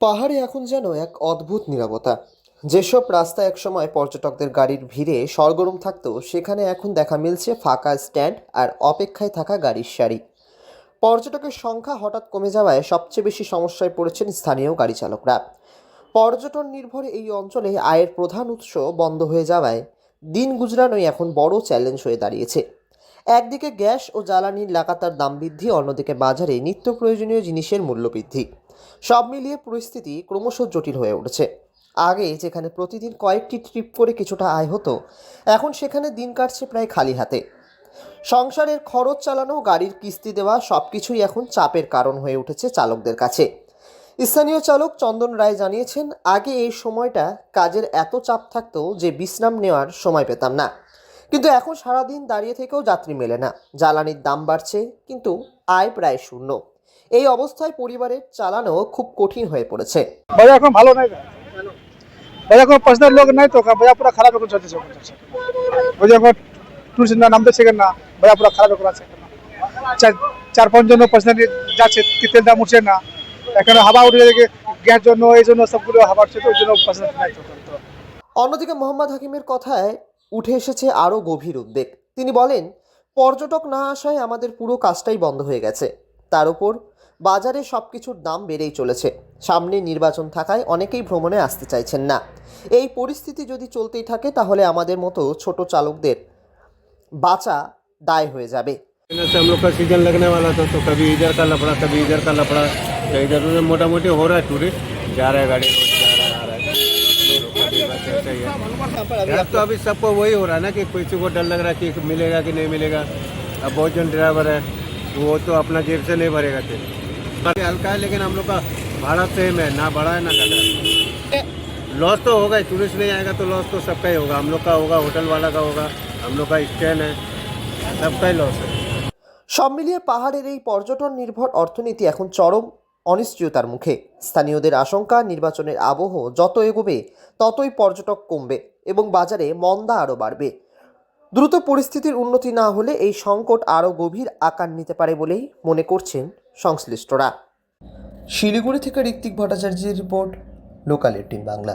পাহাড়ে এখন যেন এক অদ্ভুত নীরবতা। যেসব রাস্তা একসময় পর্যটকদের গাড়ির ভিড়ে সরগরম থাকতো, সেখানে এখন দেখা মিলছে ফাঁকা স্ট্যান্ড আর অপেক্ষায় থাকা গাড়ির সারি। পর্যটকের সংখ্যা হঠাৎ কমে যাওয়ায় সবচেয়ে বেশি সমস্যায় পড়েছেন স্থানীয় গাড়ি চালকরা। পর্যটন নির্ভর এই অঞ্চলে আয়ের প্রধান উৎস বন্ধ হয়ে যাওয়ায় দিন গুজরানোই এখন বড় চ্যালেঞ্জ হয়ে দাঁড়িয়েছে। একদিকে গ্যাস ও জ্বালানির লাগাতার দাম বৃদ্ধি, অন্যদিকে বাজারে নিত্য প্রয়োজনীয় জিনিসের মূল্য বৃদ্ধি। সব মিলিয়ে পরিস্থিতি ক্রমশ জটিল হয়ে উঠেছে। আগে যেখানে প্রতিদিন কয়েকটি ট্রিপ করে কিছুটা আয় হতো, এখন সেখানে দিন কাটছে প্রায় খালি হাতে। সংসারের খরচ চালানো, গাড়ির কিস্তি দেওয়া সবকিছুই এখন চাপের কারণ হয়ে উঠেছে চালকদের কাছে। স্থানীয় চালক চন্দন রায় জানিয়েছেন, আগে এই সময়টা কাজের এত চাপ থাকতো যে বিশ্রাম নেওয়ার সময় পেতাম না, কিন্তু এখন সারাদিন দাঁড়িয়ে থেকেও যাত্রী মেলে না। জ্বালানির দাম বাড়ছে, কিন্তু আয় প্রায় শূন্য। এই অবস্থায় পরিবারের চালানো খুব কঠিন হয়ে পড়েছে। বাজার এখন ভালো নাই, বাজার কোনো পার্সোনাল লোক নাই তো বাজার পুরো খারাপ এখন চলতেছে। ওই যখন টুরিস্ট না নামতেছে না, বাজার পুরো খারাপ এখন আছে। চার পাঁচ জন পার্সোনালি যাচ্ছে, তেল দাম উঠছে না, এখানে হাওয়া উঠে যাচ্ছে গ্যাস জন্য, এই জন্য সবগুলো হাওয়া উঠছে, তো ওই জন্য পার্সোনাল নাই তো। অন্যদিকে মোহাম্মদ হাকিমের কথায় উঠে এসেছে আরও গভীর উদ্বেগ। তিনি বলেন, পর্যটক না আসায় আমাদের পুরো কাজটাই বন্ধ হয়ে গেছে। তার উপর বাজারে সব কিছুর দাম বেড়েই চলেছে। সামনে নির্বাচন থাকায় অনেকেই ভ্রমণে আসতে চাইছেন না। এই পরিস্থিতি যদি চলতেই থাকে, তাহলে আমাদের মতো ছোট চালকদের বাঁচা দায় হয়ে যাবে। हम लोग का सीजन लगने वाला था, तो कभी इधर का लफड़ा कभी इधर का लफड़ा, तो इधर उधर मोटा मोटी हो रहा है। टूरिस्ट जा रहा है, गाड़ी रोज जा रहा है, आ रहा है। लोग का भी बस ऐसा ही है। अब तो अभी सबको वही हो रहा है ना कि किसी को डर लग रहा है कि मिलेगा कि नहीं मिलेगा। अब बहुत जन ड्राइवर है, वो तो अपना जेब से नहीं भरेगा तेल। हल्का है, लेकिन हम लोग का भाड़ा सेम है, ना बढ़ा है ना घटा है। लॉस तो होगा ही, टूरिस्ट नहीं आएगा तो लॉस तो सबका ही होगा। हम लोग का होगा, होटल वाला का होगा, हम लोग का स्टैंड है, सबका ही लॉस है। সব মিলিয়ে পাহাড়ের এই পর্যটন নির্ভর অর্থনীতি এখন চরম অনিশ্চয়তার মুখে। স্থানীয়দের আশঙ্কা, নির্বাচনের আবহ যত এগোবে ততই পর্যটক কমবে এবং বাজারে মন্দা আরও বাড়বে। দ্রুত পরিস্থিতির উন্নতি না হলে এই সংকট আরও গভীর আকার নিতে পারে বলেই মনে করছেন সংশ্লিষ্টরা। শিলিগুড়ি থেকে ঋত্বিক ভট্টাচার্যের রিপোর্ট, লোকাল 18 বাংলা।